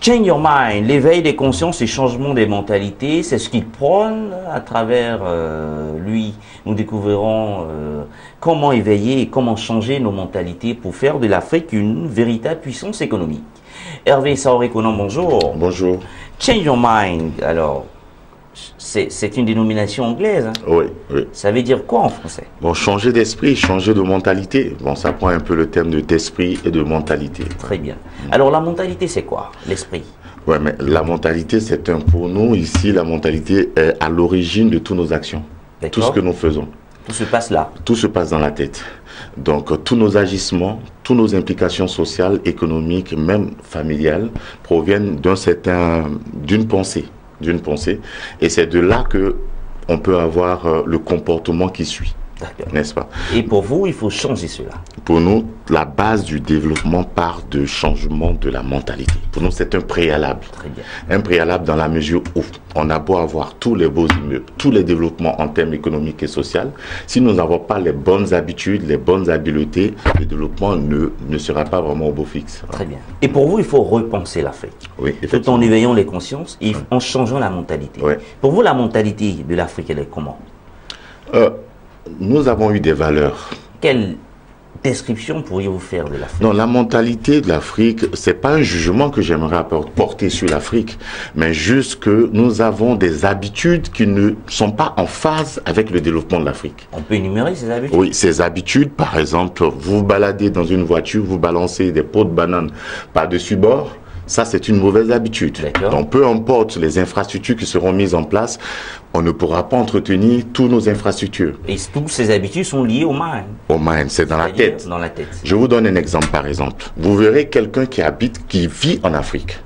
Change Your Mind, l'éveil des consciences et changement des mentalités, c'est ce qu'il prône. À travers lui, nous découvrirons comment éveiller et comment changer nos mentalités pour faire de l'Afrique une véritable puissance économique. Hervé Saoré-Conan, bonjour. Bonjour. Change Your Mind, alors, c'est une dénomination anglaise. Hein? Oui, oui. Ça veut dire quoi en français? Bon, changer d'esprit, changer de mentalité. Bon, ça prend un peu le thème d'esprit et de mentalité. Très bien. Alors, la mentalité, c'est quoi? L'esprit? Oui, mais la mentalité, c'est pour nous, ici, la mentalité est à l'origine de toutes nos actions. Tout ce que nous faisons. Tout se passe là. Tout se passe dans la tête. Donc, tous nos agissements, toutes nos implications sociales, économiques, même familiales, proviennent d'une pensée. Et c'est de là que on peut avoir le comportement qui suit, n'est-ce pas? Et pour vous, il faut changer cela. Pour nous, la base du développement part de changement de la mentalité. Pour nous, c'est un préalable. Très bien. Un préalable dans la mesure où on a beau avoir tous les beaux immeubles, tous les développements en termes économiques et sociaux, si nous n'avons pas les bonnes habitudes, les bonnes habiletés, le développement ne sera pas vraiment au beau fixe. Très bien. Et pour vous, il faut repenser l'Afrique. Oui, tout en éveillant les consciences et en changeant la mentalité. Oui. Pour vous, la mentalité de l'Afrique, elle est comment? Nous avons eu des valeurs. Quelle description pourriez-vous faire de l'Afrique? Non, la mentalité de l'Afrique, c'est pas un jugement que j'aimerais porter sur l'Afrique, mais juste que nous avons des habitudes qui ne sont pas en phase avec le développement de l'Afrique. On peut énumérer ces habitudes? Oui, ces habitudes, par exemple, vous vous baladez dans une voiture, vous balancez des pots de bananes par-dessus bord. Ça, c'est une mauvaise habitude. Donc, peu importe les infrastructures qui seront mises en place, on ne pourra pas entretenir toutes nos infrastructures. Et toutes ces habitudes sont liées au mind. Au mind, c'est dans la tête. Dans la tête. Je vous donne un exemple, par exemple. Vous verrez quelqu'un qui vit en Afrique,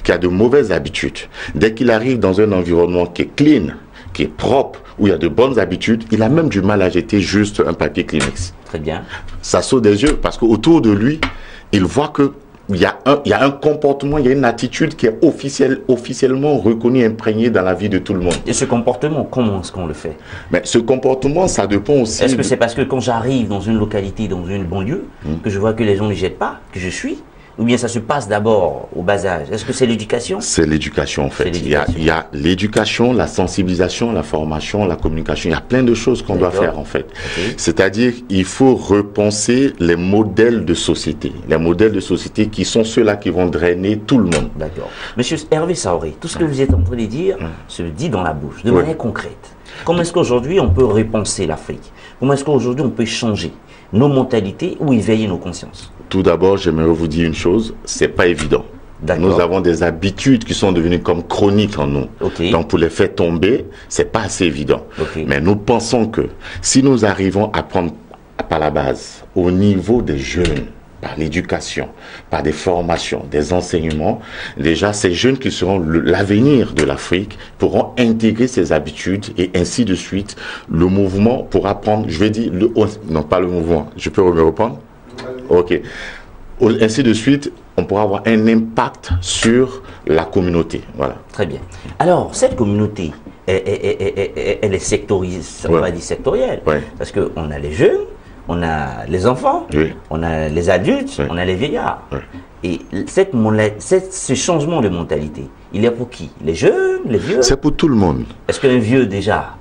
qui a de mauvaises habitudes. Dès qu'il arrive dans un environnement qui est clean, qui est propre, où il y a de bonnes habitudes, il a même du mal à jeter juste un papier Kleenex. Très bien. Ça saute des yeux, parce qu'autour de lui, il voit que il y a un comportement, il y a une attitude qui est officiellement reconnue, imprégnée dans la vie de tout le monde. Et ce comportement, comment est-ce qu'on le fait? Mais ce comportement, ça dépend aussi... Est-ce que c'est parce que quand j'arrive dans une localité, dans une banlieue, que je vois que les gens ne jettent pas, que je suis? Ou bien ça se passe d'abord au bas âge? Est-ce que c'est l'éducation? C'est l'éducation en fait. Il y a l'éducation, la sensibilisation, la formation, la communication. Il y a plein de choses qu'on doit faire en fait. C'est-à-dire il faut repenser les modèles de société. Les modèles de société qui sont ceux-là qui vont drainer tout le monde. D'accord. Monsieur Hervé Saoré, tout ce que vous êtes en train de dire se dit dans la bouche, de manière concrète. Comment est-ce qu'aujourd'hui on peut repenser l'Afrique? Comment est-ce qu'aujourd'hui on peut changer nos mentalités ou éveiller nos consciences? Tout d'abord, j'aimerais vous dire une chose, c'est pas évident. Nous avons des habitudes qui sont devenues comme chroniques en nous. Donc pour les faire tomber, c'est pas assez évident. Mais nous pensons que si nous arrivons à prendre par la base, au niveau des jeunes, par l'éducation, par des formations, des enseignements, déjà ces jeunes qui seront l'avenir de l'Afrique pourront intégrer ces habitudes et ainsi de suite. Le mouvement pourra prendre, je vais dire, non pas le mouvement, je peux me reprendre? Ok. Ainsi de suite, on pourra avoir un impact sur la communauté. Voilà. Très bien. Alors, cette communauté, elle est sectorisée, on va dire sectorielle. Parce qu'on a les jeunes, on a les enfants, on a les adultes, on a les vieillards. Et ce changement de mentalité, il est pour qui? Les jeunes, les vieux? C'est pour tout le monde. Est-ce qu'un vieux déjà,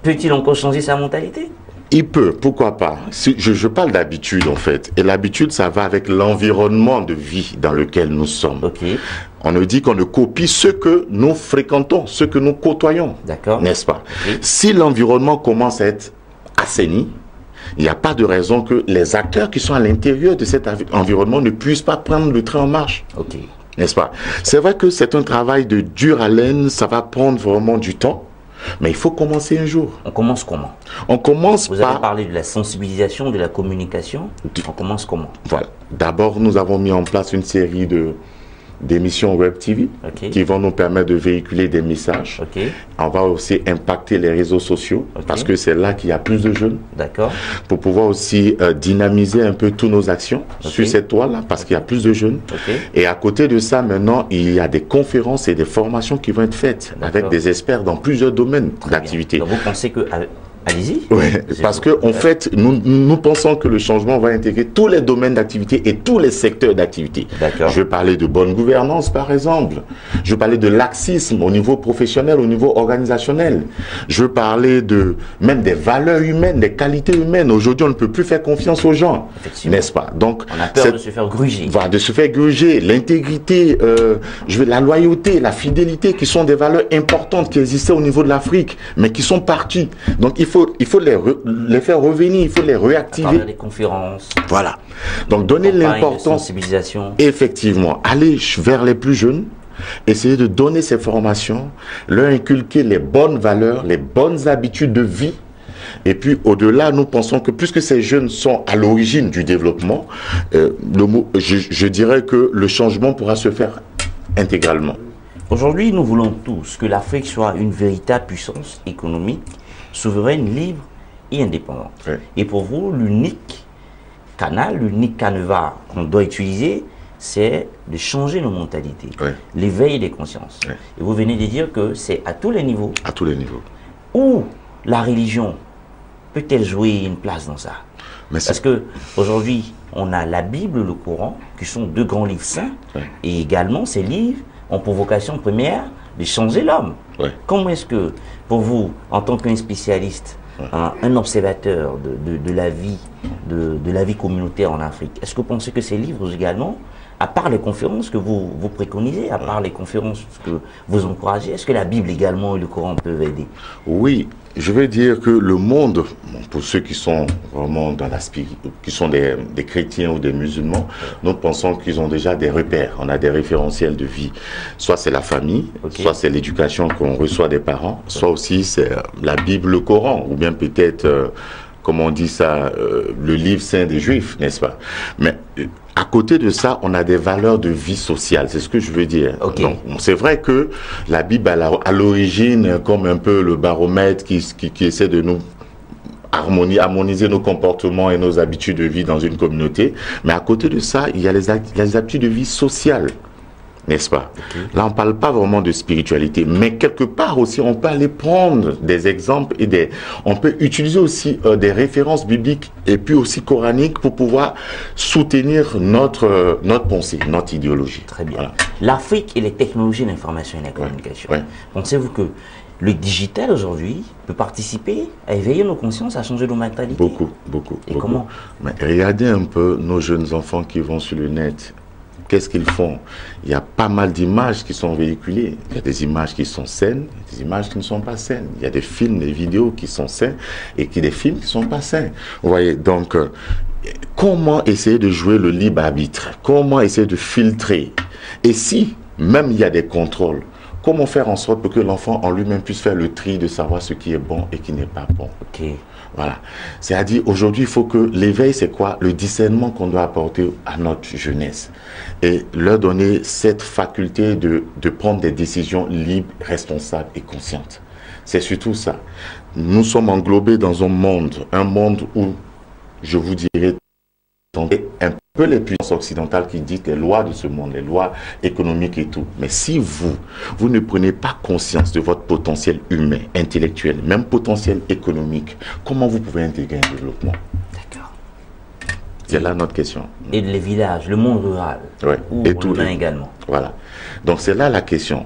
peut-il encore changer sa mentalité? Il peut, pourquoi pas. Je parle d'habitude en fait. Et l'habitude, ça va avec l'environnement de vie dans lequel nous sommes. On nous dit qu'on ne copie ce que nous fréquentons, ce que nous côtoyons. N'est-ce pas? Si l'environnement commence à être assaini, il n'y a pas de raison que les acteurs qui sont à l'intérieur de cet environnement ne puissent pas prendre le train en marche. N'est-ce pas? C'est vrai que c'est un travail de dure haleine, ça va prendre vraiment du temps. Mais il faut commencer un jour. On commence comment? On commence par... Vous avez parlé de la sensibilisation, de la communication. On commence comment? Voilà. D'abord, nous avons mis en place une série d'émissions Web TV qui vont nous permettre de véhiculer des messages. On va aussi impacter les réseaux sociaux parce que c'est là qu'il y a plus de jeunes. Pour pouvoir aussi dynamiser un peu toutes nos actions sur cette toile-là parce qu'il y a plus de jeunes. Et à côté de ça, maintenant, il y a des conférences et des formations qui vont être faites avec des experts dans plusieurs domaines d'activité. Donc vous pensez que Allez-y. Oui, parce qu'en fait, nous pensons que le changement va intégrer tous les domaines d'activité et tous les secteurs d'activité. Je veux parler de bonne gouvernance, par exemple. Je veux parler de laxisme au niveau professionnel, au niveau organisationnel. Je veux parler même des valeurs humaines, des qualités humaines. Aujourd'hui, on ne peut plus faire confiance aux gens, n'est-ce pas? Donc, on a peur de se faire gruger. Voilà, de se faire gruger. L'intégrité, la loyauté, la fidélité, qui sont des valeurs importantes qui existaient au niveau de l'Afrique, mais qui sont parties. Donc, il faut les faire revenir, il faut les réactiver. Des conférences. Voilà. Donc, donner l'importance. Sensibilisation. Effectivement. Aller vers les plus jeunes, essayer de donner ces formations, leur inculquer les bonnes valeurs, les bonnes habitudes de vie. Et puis, au-delà, nous pensons que puisque ces jeunes sont à l'origine du développement, je dirais que le changement pourra se faire intégralement. Aujourd'hui, nous voulons tous que l'Afrique soit une véritable puissance économique, souveraine, libre et indépendante. Oui. Et pour vous, l'unique canal, l'unique canevas qu'on doit utiliser, c'est de changer nos mentalités, l'éveil des consciences. Oui. Et vous venez de dire que c'est à tous les niveaux. À tous les niveaux. Où la religion peut-elle jouer une place dans ça? Parce que aujourd'hui, on a la Bible, le Coran, qui sont deux grands livres saints, et également ces livres ont pour vocation première de changer l'homme. Comment est-ce que, pour vous, en tant qu'un spécialiste, un observateur de la vie communautaire en Afrique, est-ce que vous pensez que ces livres également, à part les conférences que vous préconisez, à part les conférences que vous encouragez, est-ce que la Bible également et le Coran peuvent aider? Oui, je veux dire que le monde, pour ceux qui sont vraiment dans qui sont des chrétiens ou des musulmans, nous pensons qu'ils ont déjà des repères, on a des référentiels de vie. Soit c'est la famille, soit c'est l'éducation qu'on reçoit des parents, soit aussi c'est la Bible, le Coran, ou bien peut-être, comme on dit ça, le livre saint des Juifs, n'est-ce pas? Mais à côté de ça, on a des valeurs de vie sociale, c'est ce que je veux dire. Donc, c'est vrai que la Bible, à l'origine, comme un peu le baromètre qui essaie de nous harmoniser nos comportements et nos habitudes de vie dans une communauté. Mais à côté de ça, il y a les habitudes de vie sociales, n'est-ce pas? Là, on ne parle pas vraiment de spiritualité, mais quelque part aussi, on peut aller prendre des exemples et on peut utiliser aussi des références bibliques et puis aussi coraniques pour pouvoir soutenir notre pensée, notre idéologie. Très bien. Voilà. L'Afrique et les technologies de l'information et de la communication. Pensez-vous que le digital aujourd'hui peut participer à éveiller nos consciences, à changer nos mentalités? Beaucoup, beaucoup. Et comment? Mais regardez un peu nos jeunes enfants qui vont sur le net. Qu'est-ce qu'ils font? Il y a pas mal d'images qui sont véhiculées. Il y a des images qui sont saines, des images qui ne sont pas saines. Il y a des films, des vidéos qui sont sains et des films qui ne sont pas sains. Vous voyez, donc, comment essayer de jouer le libre arbitre? Comment essayer de filtrer? Et si, même il y a des contrôles, comment faire en sorte pour que l'enfant en lui-même puisse faire le tri de savoir ce qui est bon et qui n'est pas bon? Voilà. C'est-à-dire, aujourd'hui, il faut que l'éveil, c'est quoi? Le discernement qu'on doit apporter à notre jeunesse. Et leur donner cette faculté de prendre des décisions libres, responsables et conscientes. C'est surtout ça. Nous sommes englobés dans un monde où, je vous dirais, un peu les puissances occidentales qui disent les lois de ce monde, les lois économiques et tout. Mais si vous ne prenez pas conscience de votre potentiel humain, intellectuel, même potentiel économique, comment vous pouvez intégrer un développement? D'accord. C'est là notre question. Et les villages, le monde rural, et tout également. Voilà. Donc c'est là la question.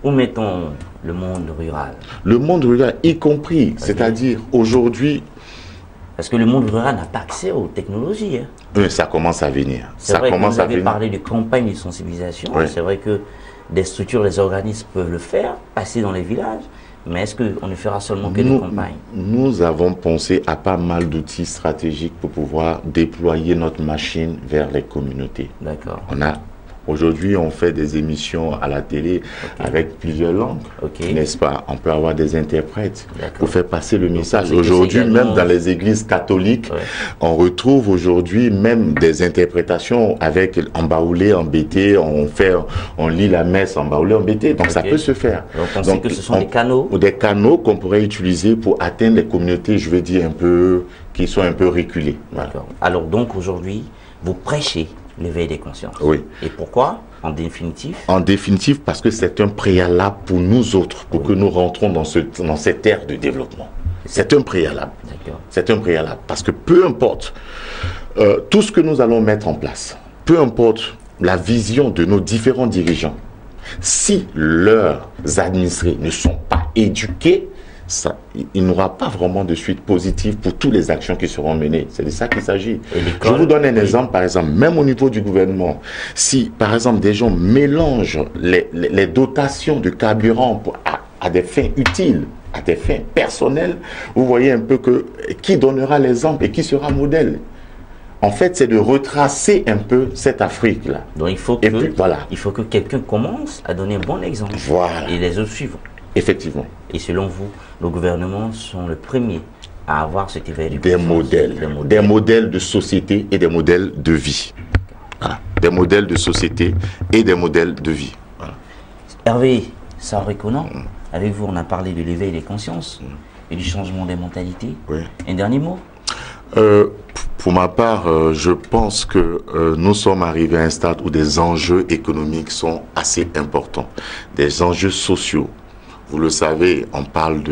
Où mettons le monde rural? Le monde rural y compris, c'est-à-dire aujourd'hui... Parce que le monde rural n'a pas accès aux technologies. Ça commence à venir. C'est vrai que vous avez parlé de campagnes de sensibilisation. C'est vrai que des structures, des organismes peuvent le faire, passer dans les villages. Mais est-ce qu'on ne fera seulement que des campagnes? Nous avons pensé à pas mal d'outils stratégiques pour pouvoir déployer notre machine vers les communautés. D'accord. Aujourd'hui, on fait des émissions à la télé avec plusieurs langues, n'est-ce pas? On peut avoir des interprètes pour faire passer le message. Aujourd'hui, également... même dans les églises catholiques, on retrouve aujourd'hui même des interprétations avec en baoulé, en bété, on lit la messe en baoulé, en bété. Donc ça peut se faire. Donc on sait que ce sont des canaux? Ou des canaux qu'on pourrait utiliser pour atteindre les communautés, je veux dire, qui sont un peu reculées. Voilà. Alors donc aujourd'hui, vous prêchez l'éveil des consciences. Oui. Et pourquoi, en définitive? En définitive, parce que c'est un préalable pour nous autres, pour que nous rentrons dans cette ère de développement. C'est un préalable. C'est un préalable. Parce que peu importe tout ce que nous allons mettre en place, peu importe la vision de nos différents dirigeants, si leurs administrés ne sont pas éduqués, il n'y aura pas vraiment de suite positive pour toutes les actions qui seront menées. C'est de ça qu'il s'agit. Je vous donne un exemple, par exemple, même au niveau du gouvernement, si par exemple des gens mélangent les dotations de carburant à des fins utiles, à des fins personnelles, vous voyez un peu que qui donnera l'exemple et qui sera modèle. En fait, c'est de retracer un peu cette Afrique-là. Donc il faut que quelqu'un commence à donner un bon exemple. Voilà. Et les autres suivent. Effectivement. Et selon vous, nos gouvernements sont les premiers à avoir cet éveil du des modèles de société et des modèles de vie. Voilà. Des modèles de société et des modèles de vie. Voilà. Hervé Saouré-Conan, avec vous, on a parlé de l'éveil des consciences et du changement des mentalités. Oui. Un dernier mot? Pour ma part, je pense que nous sommes arrivés à un stade où des enjeux économiques sont assez importants, des enjeux sociaux. Vous le savez, on parle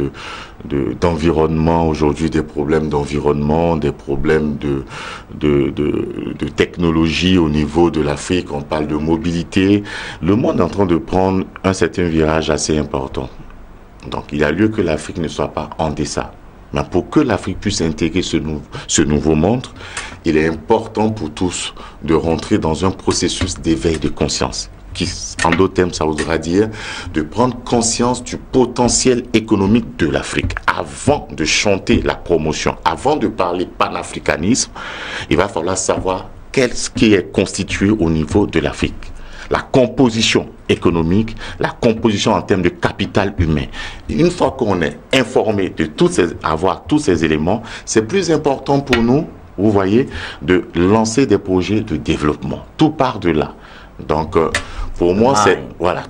d'environnement aujourd'hui, des problèmes d'environnement, des problèmes de technologie au niveau de l'Afrique, on parle de mobilité. Le monde est en train de prendre un certain virage assez important. Donc il y a lieu que l'Afrique ne soit pas en deçà. Mais pour que l'Afrique puisse intégrer ce nouveau monde, il est important pour tous de rentrer dans un processus d'éveil de conscience. Qui, en d'autres termes, ça voudra dire de prendre conscience du potentiel économique de l'Afrique. Avant de chanter la promotion, avant de parler panafricanisme, il va falloir savoir qu'est-ce qui est constitué au niveau de l'Afrique. La composition économique, la composition en termes de capital humain. Une fois qu'on est informé de avoir tous ces éléments, c'est plus important pour nous, vous voyez, de lancer des projets de développement. Tout part de là. Donc, pour moi,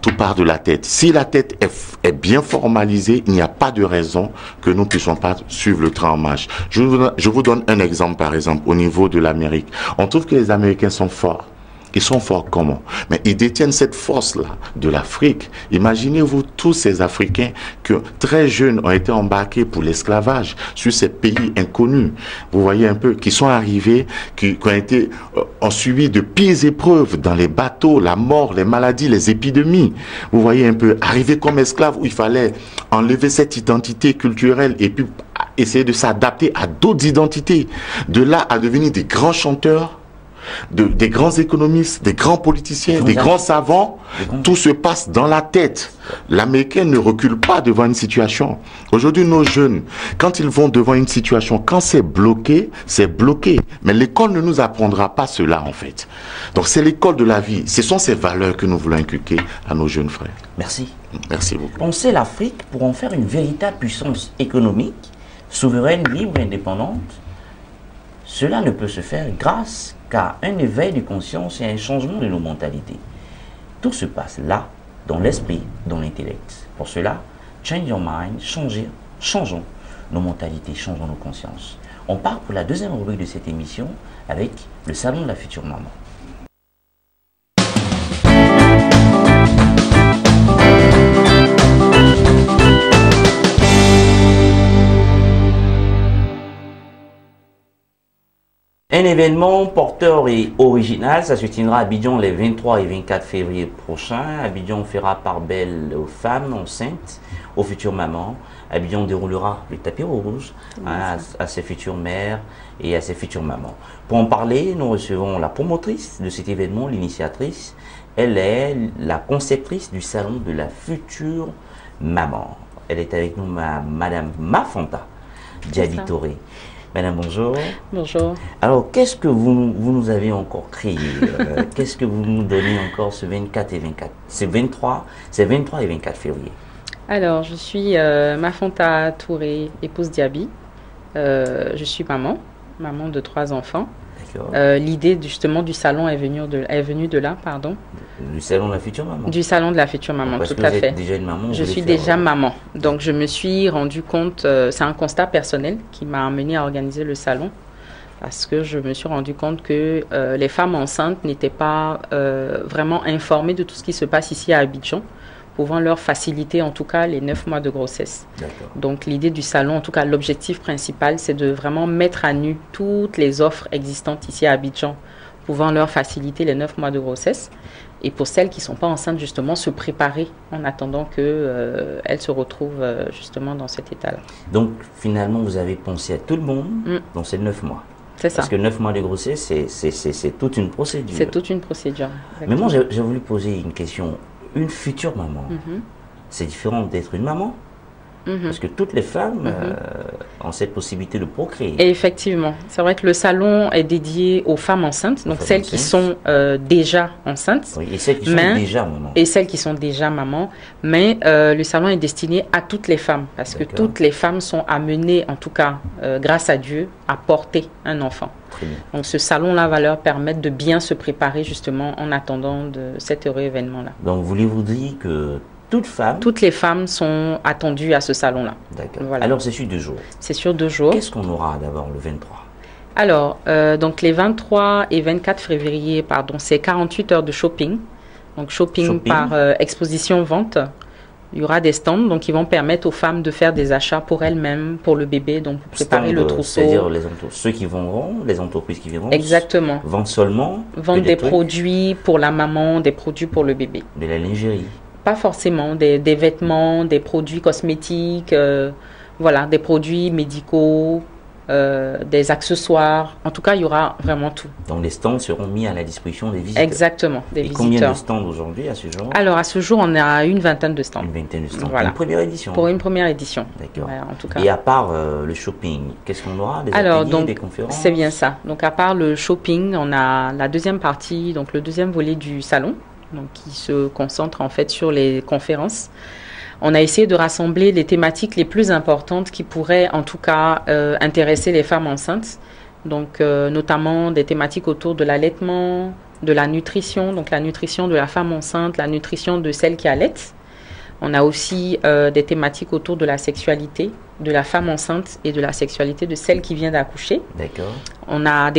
tout part de la tête. Si la tête est bien formalisée, il n'y a pas de raison que nous ne puissions pas suivre le train en marche. Je vous donne un exemple, par exemple, au niveau de l'Amérique. On trouve que les Américains sont forts. Ils sont forts comment? Mais ils détiennent cette force-là de l'Afrique. Imaginez-vous tous ces Africains qui, très jeunes, ont été embarqués pour l'esclavage sur ces pays inconnus. Vous voyez un peu, qui sont arrivés, qui ont subi de pires épreuves dans les bateaux, la mort, les maladies, les épidémies. Vous voyez un peu, arrivés comme esclaves où il fallait enlever cette identité culturelle et puis essayer de s'adapter à d'autres identités. De là à devenir des grands chanteurs, des grands économistes, des grands politiciens, des grands savants, tout se passe dans la tête. L'Américain ne recule pas devant une situation. Aujourd'hui, nos jeunes, quand ils vont devant une situation, quand c'est bloqué, c'est bloqué. Mais l'école ne nous apprendra pas cela, en fait. Donc, c'est l'école de la vie. Ce sont ces valeurs que nous voulons inculquer à nos jeunes frères. Merci. Merci beaucoup. Penser l'Afrique pour en faire une véritable puissance économique, souveraine, libre et indépendante, cela ne peut se faire grâce qu'à un éveil de conscience et un changement de nos mentalités. Tout se passe là, dans l'esprit, dans l'intellect. Pour cela, change your mind, changeons nos mentalités, changeons nos consciences. On part pour la deuxième rubrique de cette émission avec le Salon de la future maman. Un événement porteur et original, ça se tiendra à Abidjan les 23 et 24 février prochains. Abidjan fera part belle aux femmes enceintes, aux futures mamans. Abidjan déroulera le tapis rouge à ses futures mères et à ses futures mamans. Pour en parler, nous recevons la promotrice de cet événement, l'initiatrice. Elle est la conceptrice du salon de la future maman. Elle est avec nous, Madame Mafanta Diaby-Touré. Madame, bonjour. Bonjour. Alors, qu'est-ce que vous nous avez encore créé qu'est-ce que vous nous donnez encore ce 24 et 24 C'est 23 et 24 février. Alors, je suis Mafanta Touré, épouse Diaby. Je suis maman de 3 enfants. L'idée justement du salon est venue de là, pardon. Du salon de la future maman. Du salon de la future maman, parce tout que à vous fait. Êtes déjà une maman. Je suis déjà maman, donc je me suis rendu compte. C'est un constat personnel qui m'a amené à organiser le salon, parce que je me suis rendu compte que les femmes enceintes n'étaient pas vraiment informées de tout ce qui se passe ici à Abidjan. pouvant leur faciliter en tout cas les 9 mois de grossesse. Donc l'idée du salon, en tout cas l'objectif principal, c'est de vraiment mettre à nu toutes les offres existantes ici à Abidjan, pouvant leur faciliter les 9 mois de grossesse. Et pour celles qui ne sont pas enceintes, justement, se préparer en attendant qu'elles se retrouvent justement dans cet état-là. Donc finalement, vous avez pensé à tout le monde dans ces 9 mois. C'est ça. Parce que 9 mois de grossesse, c'est toute une procédure. C'est toute une procédure. Mais moi, j'ai voulu poser une question. Une future maman, c'est différent d'être une maman? Parce que toutes les femmes ont cette possibilité de procréer. Et effectivement, c'est vrai que le salon est dédié aux femmes enceintes, donc celles qui sont déjà enceintes. Oui, et celles qui sont déjà mamans. Et celles qui sont déjà mamans. Mais le salon est destiné à toutes les femmes, parce que toutes les femmes sont amenées, en tout cas, grâce à Dieu, à porter un enfant. Très bien. Donc ce salon-là va leur permettre de bien se préparer justement en attendant de cet heureux événement-là. Donc voulez-vous dire que toutes les femmes sont attendues à ce salon-là. D'accord. Voilà. Alors, c'est sur 2 jours. C'est sur 2 jours. Qu'est-ce qu'on aura d'abord le 23? Alors, donc les 23 et 24 février, c'est 48 heures de shopping. Donc, shopping. Par exposition-vente. Il y aura des stands donc, qui vont permettre aux femmes de faire des achats pour elles-mêmes, pour le bébé, donc pour préparer le trousseau. C'est-à-dire ceux qui vendront, les entreprises qui viendront. Exactement. Vendent seulement. Vendent des produits pour la maman, des produits pour le bébé. De la lingerie. Pas forcément, des vêtements, des produits cosmétiques, voilà, des produits médicaux, des accessoires. En tout cas, il y aura vraiment tout. Donc, les stands seront mis à la disposition des visiteurs. Exactement, des visiteurs. Combien de stands aujourd'hui à ce jour? Alors, à ce jour, on a une vingtaine de stands. Une vingtaine de stands. Voilà. Pour une première édition? Pour une première édition. D'accord. Voilà, en tout cas. Et à part le shopping, qu'est-ce qu'on aura? Des ateliers, des conférences? C'est bien ça. Donc, à part le shopping, on a la deuxième partie, donc le deuxième volet du salon. Donc, qui se concentre en fait sur les conférences. On a essayé de rassembler les thématiques les plus importantes qui pourraient en tout cas intéresser les femmes enceintes. Donc, notamment des thématiques autour de l'allaitement, de la nutrition, donc la nutrition de la femme enceinte, la nutrition de celle qui allaite. On a aussi des thématiques autour de la sexualité de la femme enceinte et de la sexualité de celle qui vient d'accoucher. D'accord. On a des